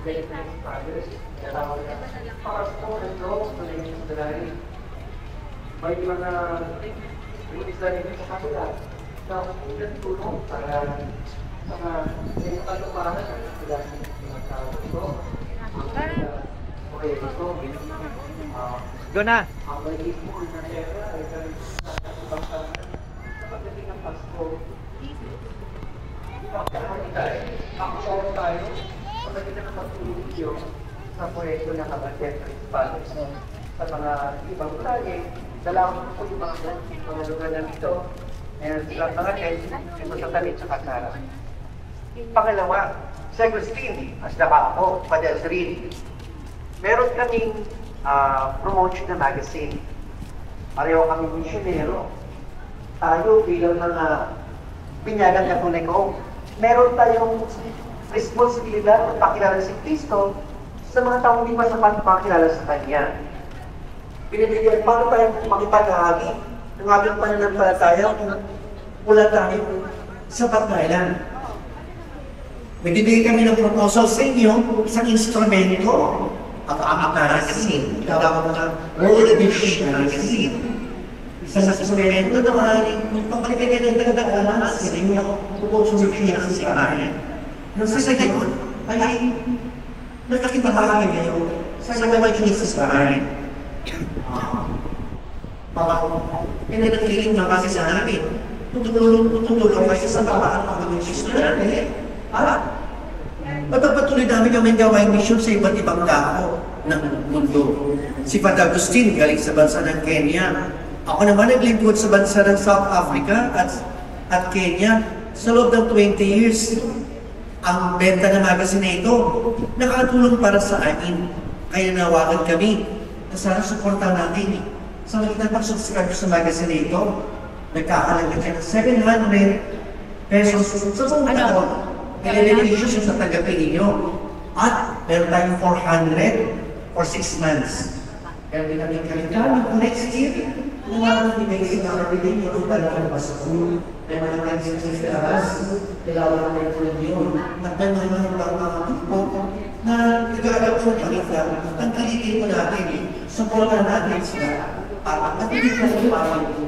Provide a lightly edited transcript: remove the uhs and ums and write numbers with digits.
May mga isa rin sa kapila na tulong para sa mga kalupahan sila mga tao ito. Okay, ito. Go na! Ang may ismo na siyempre ay sa pagdating ng Pasko. Ako tayo, pagdating ng pagtulong sa proyekto ng Kabatet Principal sa mga ibang project. Dalawang po yung mga lugar na dito. And silang mga tent, ito sa talit sa Kasara. Pangalawa, si Agustin, as naka ako, Padel Rin. Meron kaming promotion na magazine. Pareho kami misyonero. Tayo bilang mga binyagan Katoliko, meron tayong responsibilidad at pakilala si Kristo sa mga taong di pa sapat pakilala sa Kanya. Pinibigyan, paano tayo makipag-ahagi ng ating pananampalataya kung wala tayong sapat na ilan? Magbibigay kami ng proposal sa inyo, isang instrumento, at ang magazine, tawag na World Edition magazine. Isang instrumento na maaaring pagpapalipigay ng tagadagan sa inyong proposal sa simbahan. Nang sa ngayon, ay nakakibahagi ngayon sa mga simbahan. Pinagkiling na kasi sa amin. Tutulong kayo sa bawaan ng mga estudyante. Magpapatuloy namin yung may gawaing misyon sa iba't ibang dako ng mundo. Si Father Agustin galing sa bansa ng Kenya. Ako naman naglingkod sa bansa ng South Africa at Kenya. Sa loob ng 20 years, ang benta ng magazine na ito nakatulong para sa amin. Kaya nawagan kami na sana suportahan natin. Sa magitan pag-subscribe sa magazine na ito, nagkakalaga kayo ng 700 pesos sa buong taon. Kailangan sa tagapin ninyo. At meron tayong 400 for 6 months. Kaya namin kalitan next year, naman ni Basic na reading yung talagang Pasko. May mga nagsisis sa labas, kailangan namin po yun. At may mga tipo na nagagawin ng kalita, ang kalitin mo natin, supportan natin sila. At hindi na yung parang